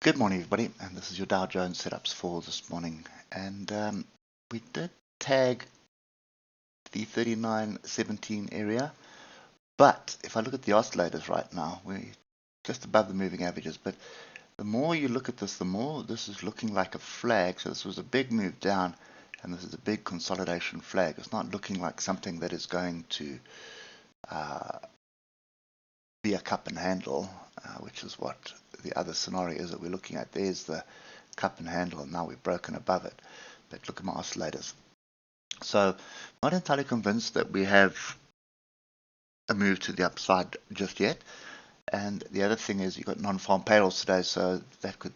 Good morning, everybody, and this is your Dow Jones setups for this morning. And we did tag the 39.17 area, but if I look at the oscillators right now, we're just above the moving averages. But the more you look at this, the more this is looking like a flag. So this was a big move down, and this is a big consolidation flag. It's not looking like something that is going to be a cup and handle, which is what the other scenario is that we're looking at. There's the cup and handle, and now we've broken above it. But look at my oscillators. So not entirely convinced that we have a move to the upside just yet. And the other thing is you've got non-farm payrolls today, so that could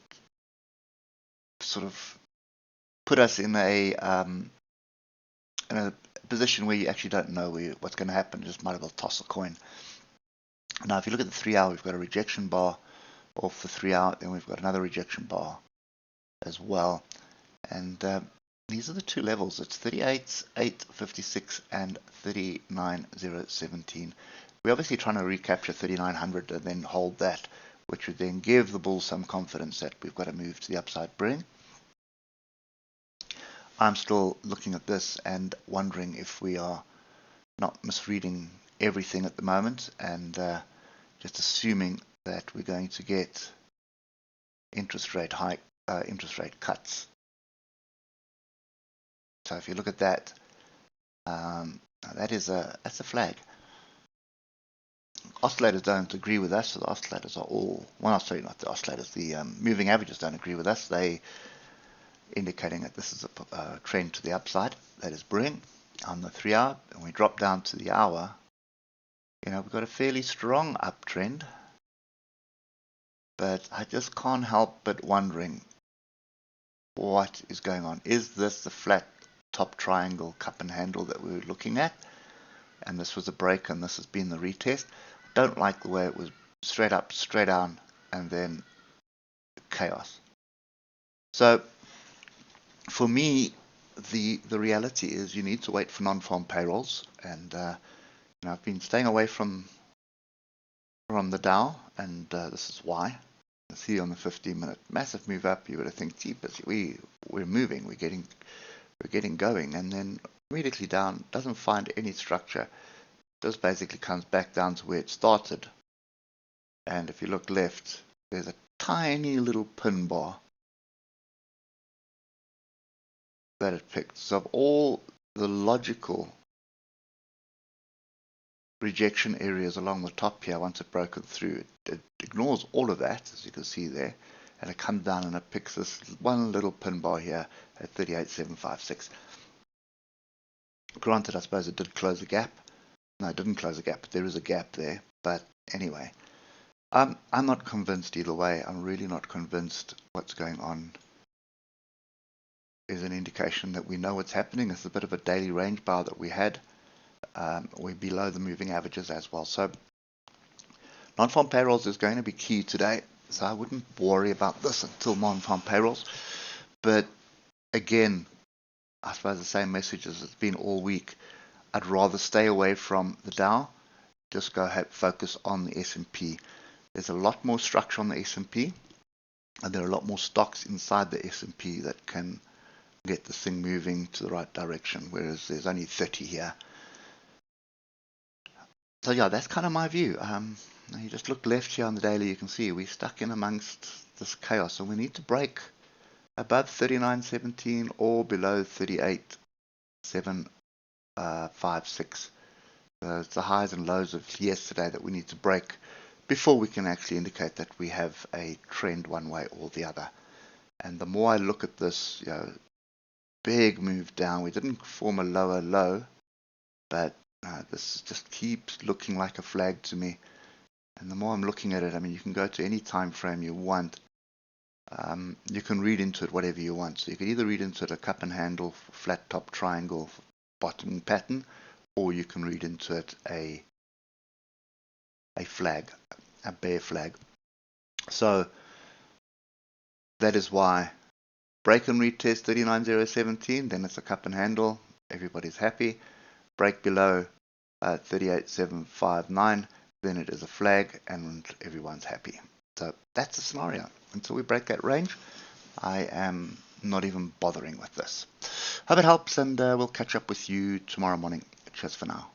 sort of put us in a position where you actually don't know what's going to happen. You just might as well toss a coin. Now, if you look at the 3 hour, we've got a rejection bar off the 3 hour, then we've got another rejection bar as well. And these are the two levels. It's 38,856 and 39,017. We're obviously trying to recapture 3,900 and then hold that, which would then give the bulls some confidence that we've got to move to the upside bring. I'm still looking at this and wondering if we are not misreading everything at the moment and just assuming that we're going to get interest rate cuts. So if you look at that, that's a flag. Oscillators don't agree with us, so the oscillators are all, well, sorry, not the oscillators, the moving averages don't agree with us. They indicating that this is a trend to the upside. That is bring on the 3 hour, and we drop down to the hour. You know, we've got a fairly strong uptrend, but I just can't help but wondering what is going on. Is this the flat top triangle cup and handle that we were looking at? And this was a break, and this has been the retest. I don't like the way it was straight up, straight down, and then chaos. So for me, the reality is you need to wait for non-farm payrolls, and you know, I've been staying away from the Dow, and this is why. See on the 15-minute massive move up, you would have think, jeepers, we're moving, we're getting going, and then immediately down, doesn't find any structure, just basically comes back down to where it started. And if you look left, there's a tiny little pin bar that it picked. So of all the logical rejection areas along the top here, once it's broken through, it ignores all of that, as you can see there, and it comes down and it picks this one little pin bar here at 38,756. Granted, I suppose it did close a gap. No, it didn't close a gap, but there is a gap there. But anyway, I'm not convinced either way. I'm really not convinced what's going on is an indication that we know what's happening. It's a bit of a daily range bar that we had. We're below the moving averages as well. So non-farm payrolls is going to be key today. So I wouldn't worry about this until non-farm payrolls. But again, I suppose the same message as it's been all week. I'd rather stay away from the Dow. Just go focus on the S&P. There's a lot more structure on the S&P, and there are a lot more stocks inside the S&P that can get this thing moving to the right direction, whereas there's only 30 here. So yeah, that's kind of my view. You just look left here on the daily, you can see we're stuck in amongst this chaos, so we need to break above 39.17 or below 38.756. It's the highs and lows of yesterday that we need to break before we can actually indicate that we have a trend one way or the other. And the more I look at this, you know, big move down, we didn't form a lower low, but this just keeps looking like a flag to me. And the more I'm looking at it, I mean, you can go to any time frame you want. You can read into it whatever you want. So you can either read into it a cup and handle, flat top triangle, bottom pattern, or you can read into it a flag, a bear flag. So that is why break and retest 39.017, then it's a cup and handle, everybody's happy. Break below 38.759, then it is a flag and everyone's happy. So that's the scenario. until we break that range, I am not even bothering with this. Hope it helps, and we'll catch up with you tomorrow morning. Cheers for now.